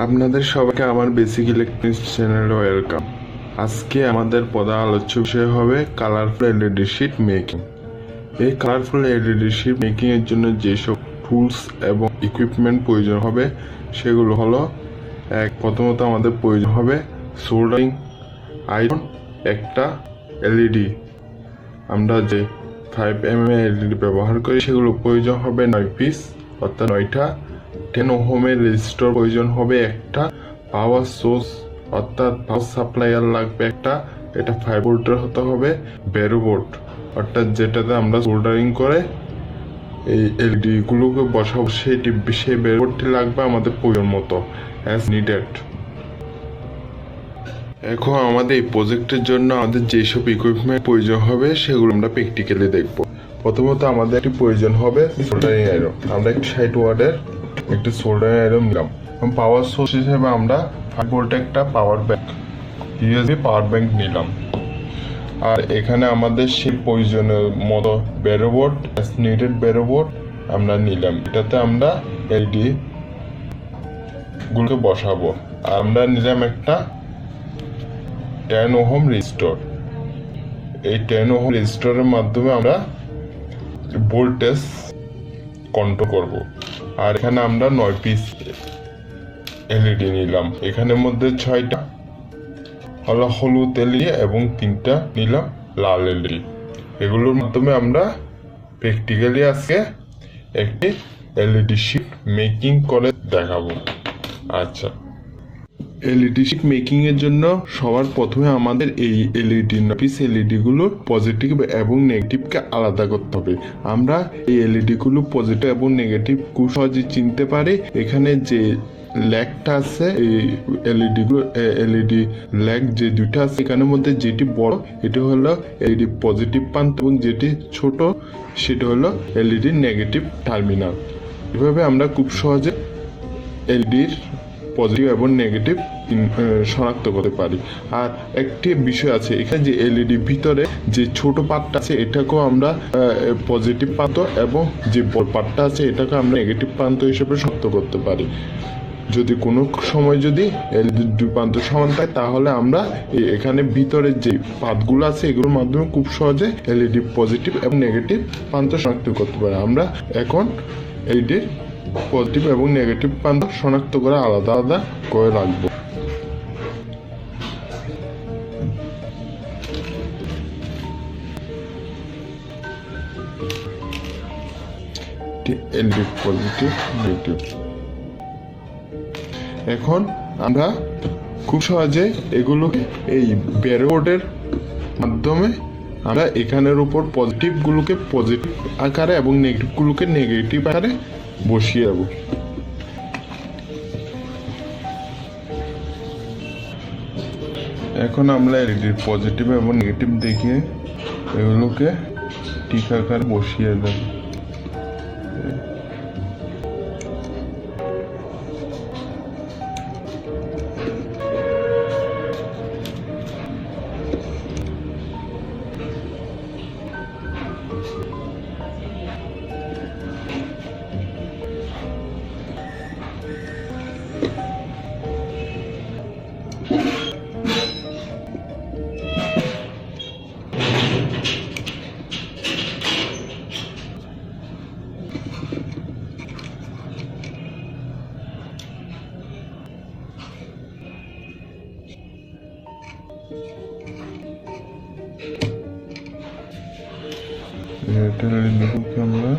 আপনাদের সবাইকে আমার বেসিক ইলেকট্রনিক্স চ্যানেলে ওয়েলকাম। আজকে আমাদের প্রধান আলোচ্য বিষয় হবে কালারফুল এলইডি শিট মেকিং। এই কালারফুল এলইডি শিট মেকিং এর জন্য যেসব টুলস এবং ইকুইপমেন্ট প্রয়োজন হবে সেগুলো হলো, প্রথমত আমাদের প্রয়োজন হবে সোল্ডারিং আয়রন, একটা এলইডি, আমরা যে 5mm এলইডি ব্যবহার করি সেগুলো প্রয়োজন হবে 9 পিস, অর্থাৎ 9টা। 10 ওহমের রেজিস্টর প্রয়োজন হবে একটা, পাওয়ার সোর্স অর্থাৎ পাওয়ার সাপ্লাইয়ার লাগবে একটা, এটা 5 ভোল্টের হতে হবে। ব্যারো বোর্ড অর্থাৎ যেটাতে আমরা সোল্ডারিং করে এই এলইডি গুলোকে বসাবো, সেই ব্যারো বোর্ডটি লাগবে আমাদের প্রয়োজন মতো অ্যাজ নিডেড। এখন আমাদের এই প্রজেক্টের জন্য আমাদের যেসব ইকুইপমেন্ট প্রয়োজন হবে সেগুলো আমরা প্র্যাকটিক্যালি দেখব। প্রথমত আমাদের একটি প্রয়োজন হবে সোল্ডারিং আয়রন। আমরা একটি 60 ওয়াটের একটি সোল্ডারিং আয়রন নিলাম। এবং পাওয়ার সোর্স হিসেবে আমরা 5 ভোল্টের একটা power bank, USB power bank নিলাম। আর এখানে আমাদের সেই প্রয়োজনের মতো barrow board, needed barrow board আমরা নিলাম। এটাতে আমরা এলইডি গুলোকে বসাবো। আর আমরা নিলাম একটা 10 ওহম রেজিস্টর। এই 10 ওহম রেজিস্টরের মাধ্যমে আমরা ভোল্টেজ কন্ট্রোল করব। আর এখানে আমরা 9 পিস এলইডি নিলাম। এখানের মধ্যে 6টা হলো হলুদ এলইডি এবং 3টা নিলাম লাল এলইডি। এগুলোর মাধ্যমে আমরা প্র্যাকটিক্যালি আজকে একটি এলইডি শিট মেকিং করে দেখাবো। আচ্ছা, এলইডি শিট মেকিং এর জন্য সবার প্রথমে আমাদের এই এলইডি পিস এলইডি গুলোর পজিটিভ এবং নেগেটিভকে আলাদা করতে হবে। আমরা এই এলইডি গুলো পজিটিভ এবং নেগেটিভ খুব সহজে চিনতে পারি। এখানে যে ল্যাগটা আছে, এই এলইডি ল্যাগ যে দুইটা আছে, এখানের মধ্যে যেটি বড় এটি হলো এলইডি পজিটিভ প্রান্ত এবং যেটি ছোট সেটা হলো এলইডি নেগেটিভ টার্মিনাল। এভাবে আমরা খুব সহজে এলইডির পজিটিভ এবং নেগেটিভ শনাক্ত করতে পারি। আর একটি বিষয় আছে, এখানে যে এলইডি ভিতরে যে ছোট পার্টটা আছে এটাকেও আমরা পজিটিভ প্রান্ত এবং যে বড় পার্টটা আছে এটাকে আমরা নেগেটিভ প্রান্ত হিসেবে শনাক্ত করতে পারি। যদি কোনো সময় যদি এলইডির দুই প্রান্ত সমান থাকে তাহলে আমরা এখানে ভিতরে যে পাতগুলো আছে এগুলোর মাধ্যমে খুব সহজে এলইডি পজিটিভ এবং নেগেটিভ প্রান্ত শনাক্ত করতে পারি। আমরা এখন এলইডির পজিটিভ এবং নেগেটিভ প্রান্ত শনাক্ত করে আলাদা আলাদা করে রাখবো। LED positive negative. এখন আমরা খুব সহজে এগুলোকে এই ব্যারো বোর্ডের মাধ্যমে আমরা এখানের উপর পজিটিভ গুলোকে পজিটিভ আকারে এবং নেগেটিভ গুলোকে নেগেটিভ আকারে বসিয়ে দেব। এখন আমরা এলইডির পজিটিভ এবং নেগেটিভ দেখিয়ে এগুলোকে ঠিক আকারে বসিয়ে দেব। এটা লিখে আমরা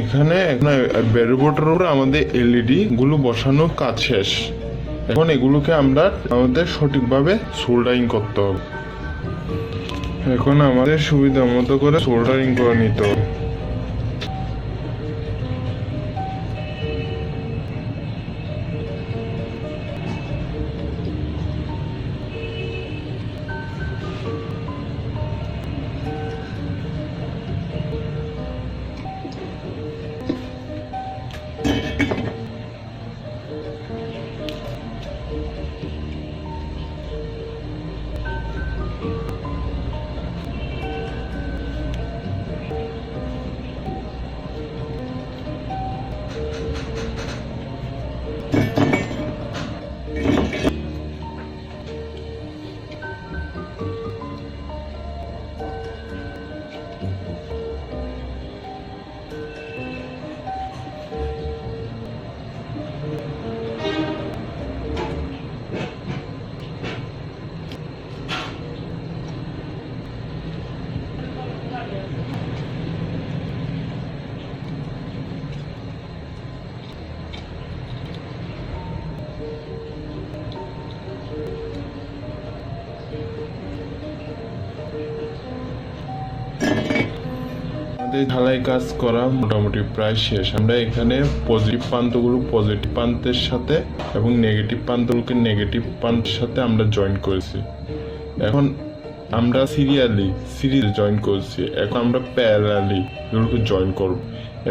এখানে ব্যারো বোর্ডের উপরে আমাদের এলইডি গুলো বসানো কাজ শেষ। এখন এগুলোকে আমরা আমাদের সঠিকভাবে সোল্ডারিং করতে হবে। এখন আমাদের সুবিধা মতো করে সোল্ডারিং করে নিতে হবে। ঢালাই কাজ করা মোটামুটি প্রায় শেষ। আমরা এখানে পজিটিভ প্রান্তগুলো পজিটিভ প্রান্তের সাথে এবং নেগেটিভ প্রান্তগুলোকে নেগেটিভ প্রান্তের সাথে আমরা জয়েন করেছি। এখন আমরা সিরিজ জয়েন করছি। এখন আমরা প্যারালালি এগুলোকে জয়েন করব।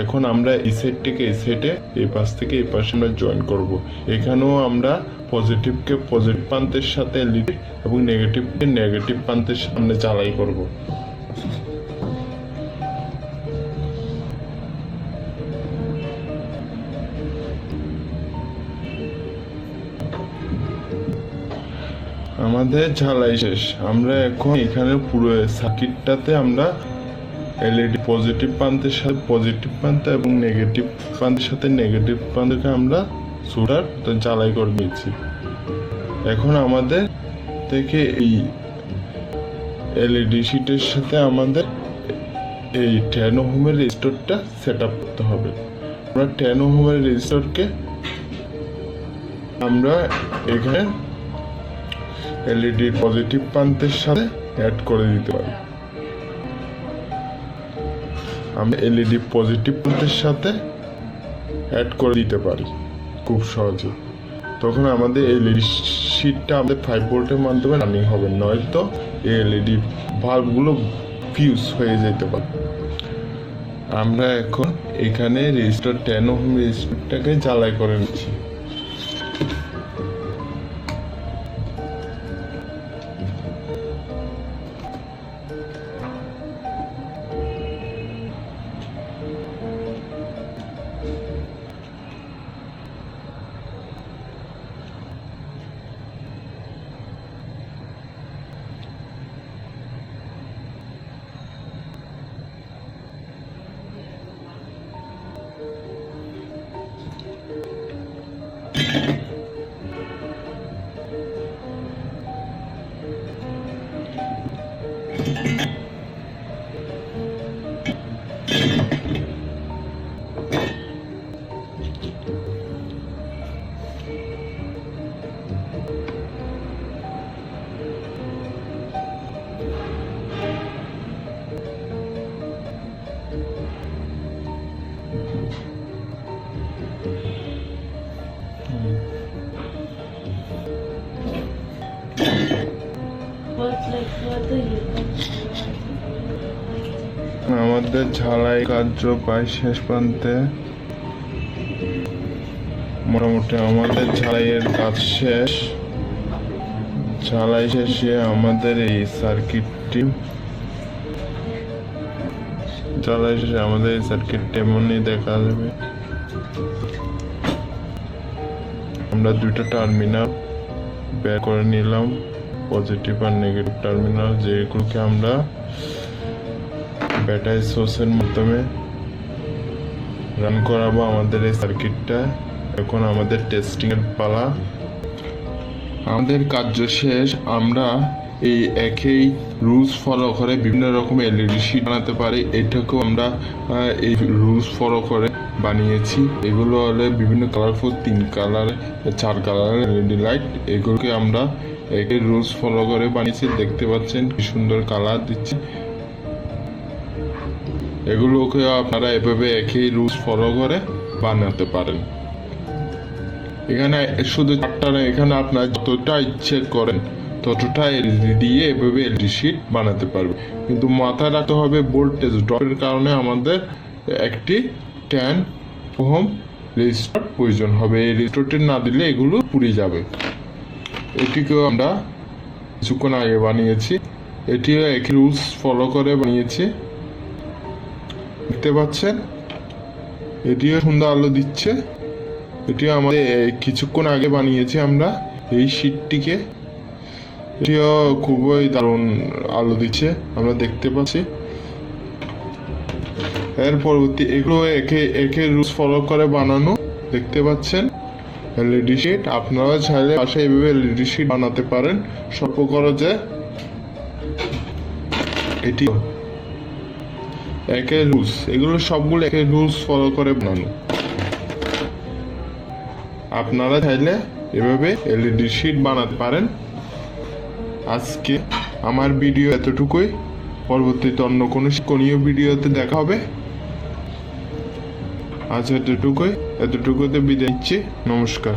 এখন আমরা এই সাইড থেকে এই সাইডে, এই পাশ থেকে এই পাশে আমরা জয়েন করব। এখানেও আমরা পজিটিভকে পজিটিভ প্রান্তের সাথে এলইড এবং নেগেটিভকে নেগেটিভ প্রান্তের সামনে ঝালাই করব। আমাদের ঝালাই শেষ। আমরা এখন এখানে পুরো সার্কিটটাতে আমরা এলইডি পজিটিভ প্রান্তের সাথে পজিটিভ প্রান্ত এবং নেগেটিভ প্রান্তের সাথে নেগেটিভ প্রান্তকে আমরা সোল্ডার ঝালাই করে নিচ্ছি। এখন আমাদের থেকে এই এলইডি শিটের সাথে আমাদের এই 10 ওহমের রেজিস্টরটা সেট আপ করতে হবে। আমরা 10 ওহমের রেজিস্টরকে আমরা এখানে এলইডি পজিটিভ প্রান্তের সাথে অ্যাড করে দিতে পারি। আমরা এলইডি পজিটিভ প্রান্তের সাথে অ্যাড করে দিতে পারি খুব সহজে। তখন আমাদের এলইডি শিটটা আমাদের 5 ভোল্টের মাধ্যমে রানিং হবে, নয়তো এই এলইডি বাল্বগুলো ফিউজ হয়ে যেতে পারে। আমরা এখন এখানে রেজিস্টার 10 ওহম রেজিস্টারটাকে জ্বালাই করে নিচ্ছি। আমাদের ঝালাই কার্য প্রায় শেষ প্রান্তে। মোটামুটি আমাদের ঝালাইয়ের কাজ শেষ। ঝালাই শেষে আমাদের এই সার্কিটটি এমনই দেখা যাবে। আমরা দুইটা টার্মিনাল বের করে নিলাম, পজিটিভ আর নেগেটিভ টার্মিনাল, যেগুলোকে আমরা ব্যাটারি সোর্সের মাধ্যমে রান করাবো আমাদের এই সার্কিটটা। এখন আমাদের টেস্টিং এর পালা। আমাদের কার্য শেষ। আমরা এই একই রুলস ফলো করে বিভিন্ন রকম এলইডি শিট বানাতে পারি। এটাকেও আমরা এই রুলস ফলো করে বানিয়েছি। এগুলো হলে বিভিন্ন কালারফুল 3 কালার 4 কালারের এলইডি লাইট। এগুলোকে আমরা একই রুলস ফলো করে বানিয়েছি। দেখতে পাচ্ছেন কি সুন্দর কালার দিচ্ছে। এগুলোকে আপনারা এভাবে একই রুলস ফলো করে বানাতে পারেন। এখানে শুধু 4টা না, এখানে আপনার যতটা ইচ্ছে করেন ততটা এলইডি দিয়ে এভাবে এলইডি শিট বানাতে পারবে। কিন্তু মাথায় রাখতে হবে ভোল্টেজ ড্রপের কারণে আমাদের একটি 10 ওহম রেজিস্টর প্রয়োজন হবে। এই রেজিস্টরটি না দিলে এগুলো পুড়ে যাবে। এটিকেও আমরা কিছুক্ষণ আগে বানিয়েছি। এটিও একই রুলস ফলো করে বানিয়েছি। দেখতে পাচ্ছেন এটিও সুন্দর আলো দিচ্ছে। এটিও আমাদের কিছুক্ষণ আগে বানিয়েছি আমরা এই শিটটিকে। এটিও খুবই দারুণ আলো দিচ্ছে, আমরা দেখতে পাচ্ছি। এর পরবর্তী এগুলো একে রুলস ফলো করে বানানো। দেখতে পাচ্ছেন এলইডি শিট। আপনারা চাইলে বাসায় এভাবে এলইডি শিট বানাতে পারেন স্বল্প খরচে। এটি একে রুলস, এগুলো সবগুলো একে রুলস ফলো করে বানানো। আপনারা চাইলে এভাবে এলইডি শিট বানাতে পারেন। আজকে আমার ভিডিও এতটুকুই। পরবর্তীতে অন্য কোনো শিক্ষণীয় ভিডিওতে দেখা হবে। আজ এতটুকুতে বিদায় নিচ্ছি। নমস্কার।